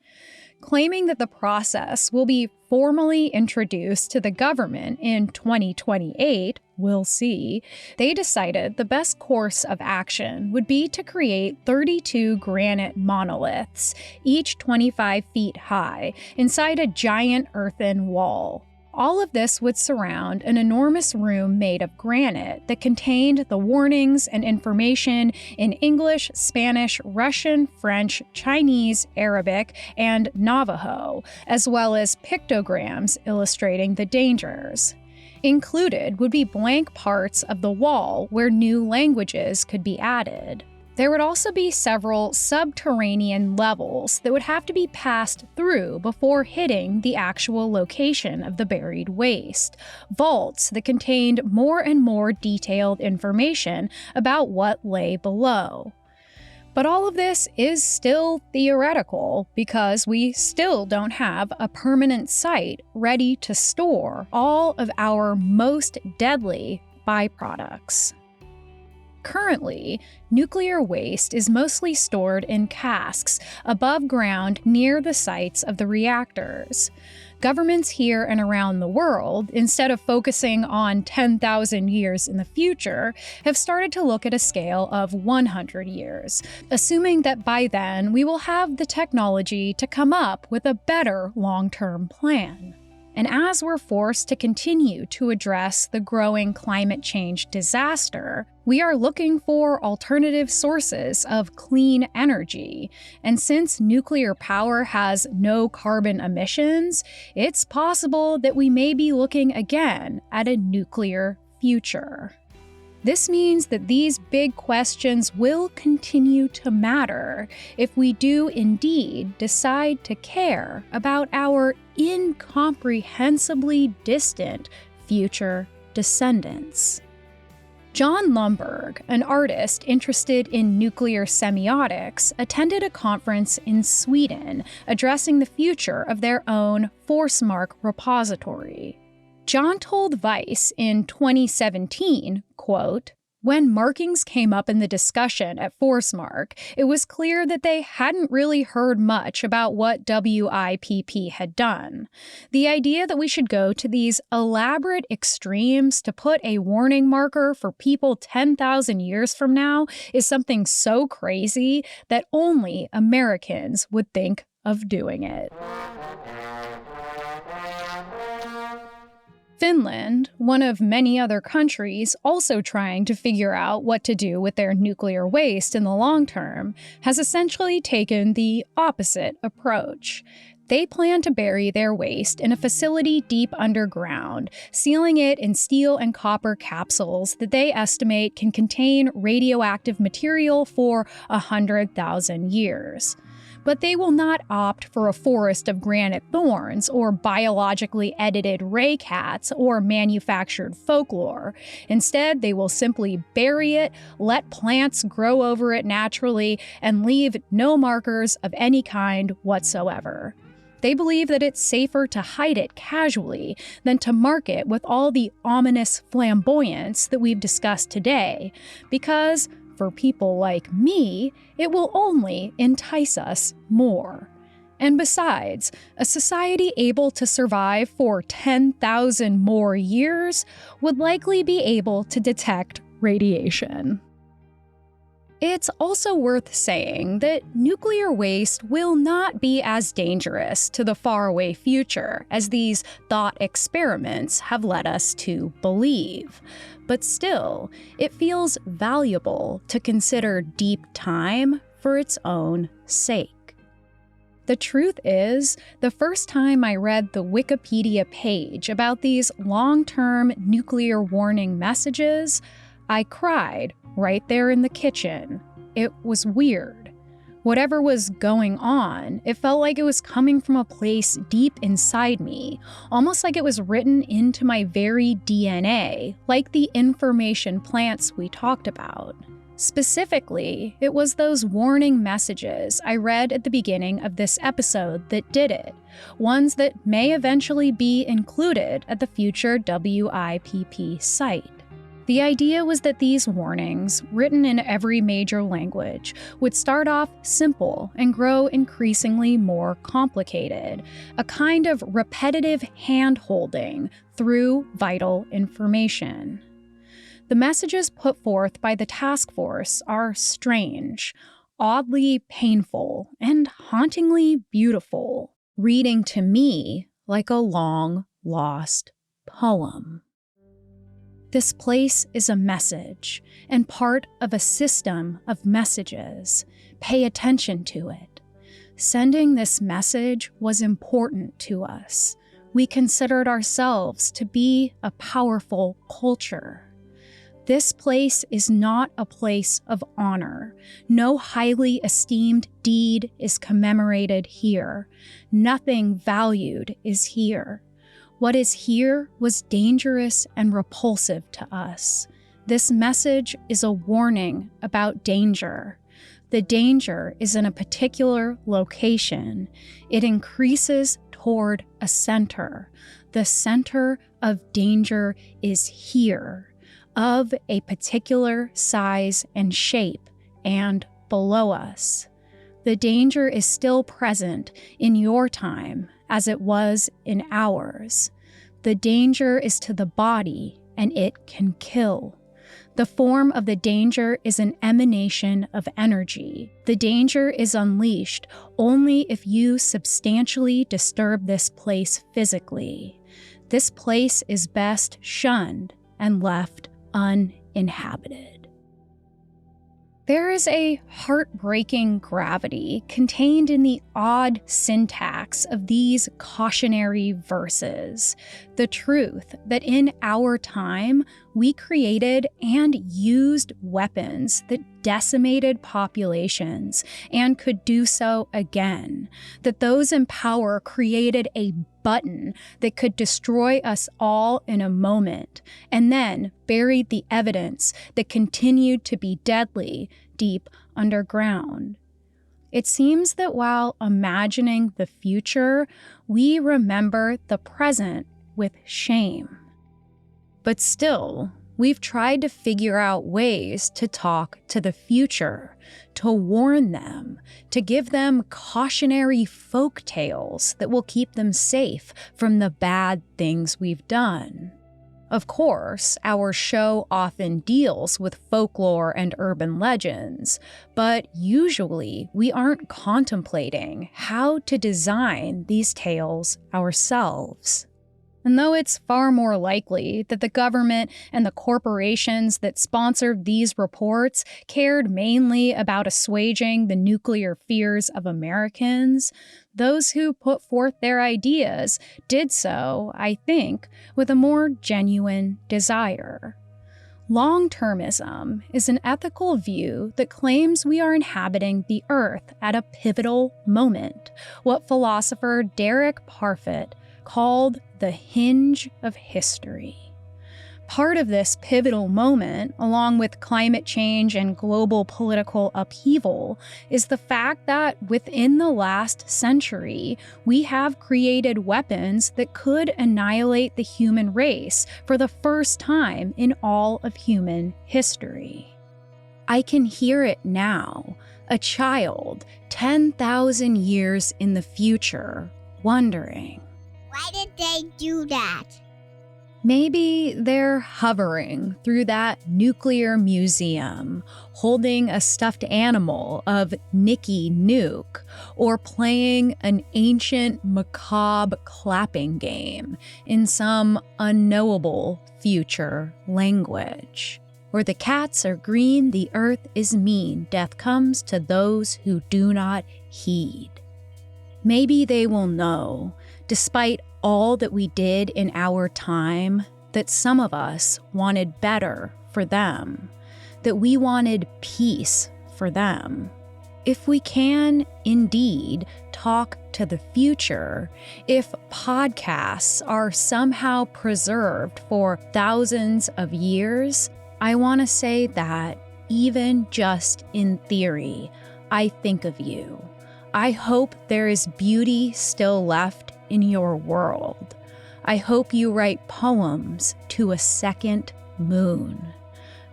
Claiming that the process will be formally introduced to the government in 2028, we'll see, they decided the best course of action would be to create 32 granite monoliths, each 25 feet high, inside a giant earthen wall. All of this would surround an enormous room made of granite that contained the warnings and information in English, Spanish, Russian, French, Chinese, Arabic, and Navajo, as well as pictograms illustrating the dangers. Included would be blank parts of the wall where new languages could be added. There would also be several subterranean levels that would have to be passed through before hitting the actual location of the buried waste, vaults that contained more and more detailed information about what lay below. But all of this is still theoretical because we still don't have a permanent site ready to store all of our most deadly byproducts. Currently, nuclear waste is mostly stored in casks above ground near the sites of the reactors. Governments here and around the world, instead of focusing on 10,000 years in the future, have started to look at a scale of 100 years, assuming that by then we will have the technology to come up with a better long-term plan. And as we're forced to continue to address the growing climate change disaster, we are looking for alternative sources of clean energy. And since nuclear power has no carbon emissions, it's possible that we may be looking again at a nuclear future. This means that these big questions will continue to matter if we do indeed decide to care about our incomprehensibly distant future descendants. John Lomberg, an artist interested in nuclear semiotics, attended a conference in Sweden addressing the future of their own Forsmark repository. John told Vice in 2017, quote, "When markings came up in the discussion at Forsmark, it was clear that they hadn't really heard much about what WIPP had done. The idea that we should go to these elaborate extremes to put a warning marker for people 10,000 years from now is something so crazy that only Americans would think of doing it." Finland, one of many other countries also trying to figure out what to do with their nuclear waste in the long term, has essentially taken the opposite approach. They plan to bury their waste in a facility deep underground, sealing it in steel and copper capsules that they estimate can contain radioactive material for 100,000 years. But they will not opt for a forest of granite thorns or biologically edited ray cats or manufactured folklore. Instead, they will simply bury it, let plants grow over it naturally, and leave no markers of any kind whatsoever. They believe that it's safer to hide it casually than to mark it with all the ominous flamboyance that we've discussed today, because for people like me, it will only entice us more. And besides, a society able to survive for 10,000 more years would likely be able to detect radiation. It's also worth saying that nuclear waste will not be as dangerous to the faraway future as these thought experiments have led us to believe. But still, it feels valuable to consider deep time for its own sake. The truth is, the first time I read the Wikipedia page about these long-term nuclear warning messages, I cried right there in the kitchen. It was weird. Whatever was going on, it felt like it was coming from a place deep inside me, almost like it was written into my very DNA, like the information plants we talked about. Specifically, it was those warning messages I read at the beginning of this episode that did it, ones that may eventually be included at the future WIPP site. The idea was that these warnings, written in every major language, would start off simple and grow increasingly more complicated, a kind of repetitive hand-holding through vital information. The messages put forth by the task force are strange, oddly painful, and hauntingly beautiful, reading to me like a long-lost poem. This place is a message, and part of a system of messages. Pay attention to it. Sending this message was important to us. We considered ourselves to be a powerful culture. This place is not a place of honor. No highly esteemed deed is commemorated here. Nothing valued is here. What is here was dangerous and repulsive to us. This message is a warning about danger. the danger is in a particular location, it increases toward a center. The center of danger is here, of a particular size and shape, and below us. The danger is still present in your time as it was in ours. The danger is to the body, and it can kill. The form of the danger is an emanation of energy. The danger is unleashed only if you substantially disturb this place physically. This place is best shunned and left uninhabited. There is a heartbreaking gravity contained in the odd syntax of these cautionary verses. The truth that in our time, we created and used weapons that decimated populations and could do so again. That those in power created a button that could destroy us all in a moment, and then buried the evidence that continued to be deadly deep underground. It seems that while imagining the future, we remember the present with shame. But still, we've tried to figure out ways to talk to the future, to warn them, to give them cautionary folk tales that will keep them safe from the bad things we've done. Of course, our show often deals with folklore and urban legends, but usually we aren't contemplating how to design these tales ourselves. And though it's far more likely that the government and the corporations that sponsored these reports cared mainly about assuaging the nuclear fears of Americans, those who put forth their ideas did so, I think, with a more genuine desire. Long-termism is an ethical view that claims we are inhabiting the Earth at a pivotal moment, what philosopher Derek Parfit called the hinge of history. Part of this pivotal moment, along with climate change and global political upheaval, is the fact that within the last century, we have created weapons that could annihilate the human race for the first time in all of human history. I can hear it now, a child 10,000 years in the future, wondering, why did they do that? Maybe they're hovering through that nuclear museum, holding a stuffed animal of Nicky Nuke, or playing an ancient macabre clapping game in some unknowable future language. Where the cats are green, the earth is mean, death comes to those who do not heed. Maybe they will know, despite all that we did in our time, that some of us wanted better for them, that we wanted peace for them. If we can indeed talk to the future, if podcasts are somehow preserved for thousands of years, I want to say that, even just in theory, I think of you. I hope there is beauty still left in your world. I hope you write poems to a second moon.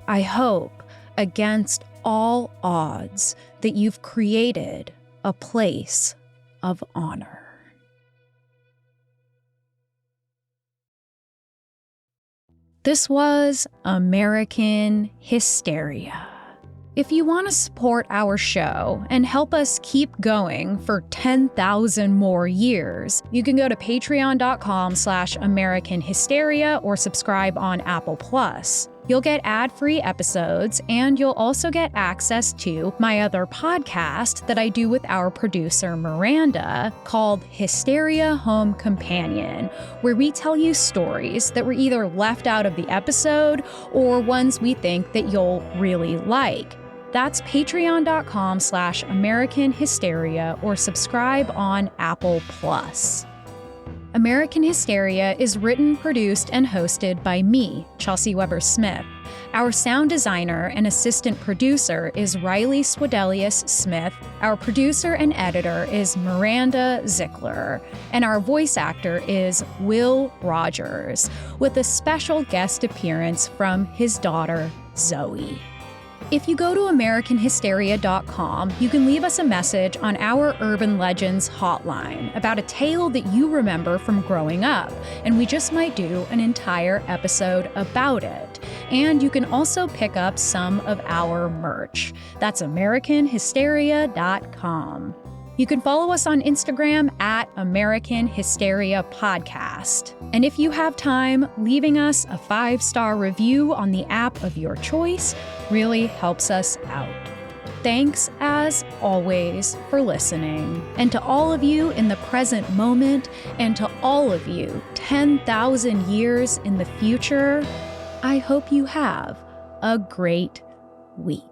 I hope, against all odds, that you've created a place of honor. This was American Hysteria. If you want to support our show and help us keep going for 10,000 more years, you can go to patreon.com/American Hysteria or subscribe on Apple Plus. You'll get ad-free episodes, and you'll also get access to my other podcast that I do with our producer Miranda called Hysteria Home Companion, where we tell you stories that were either left out of the episode or ones we think that you'll really like. That's patreon.com/American Hysteria or subscribe on Apple Plus. American Hysteria is written, produced, and hosted by me, Chelsey Weber-Smith. Our sound designer and assistant producer is Riley Swedelius-Smith. Our producer and editor is Miranda Zickler. And our voice actor is Will Rogers, with a special guest appearance from his daughter, Zoe. If you go to AmericanHysteria.com, you can leave us a message on our Urban Legends hotline about a tale that you remember from growing up, and we just might do an entire episode about it. And you can also pick up some of our merch. That's AmericanHysteria.com. You can follow us on Instagram at American Hysteria Podcast. And if you have time, leaving us a 5-star review on the app of your choice really helps us out. Thanks, as always, for listening. And to all of you in the present moment, and to all of you 10,000 years in the future, I hope you have a great week.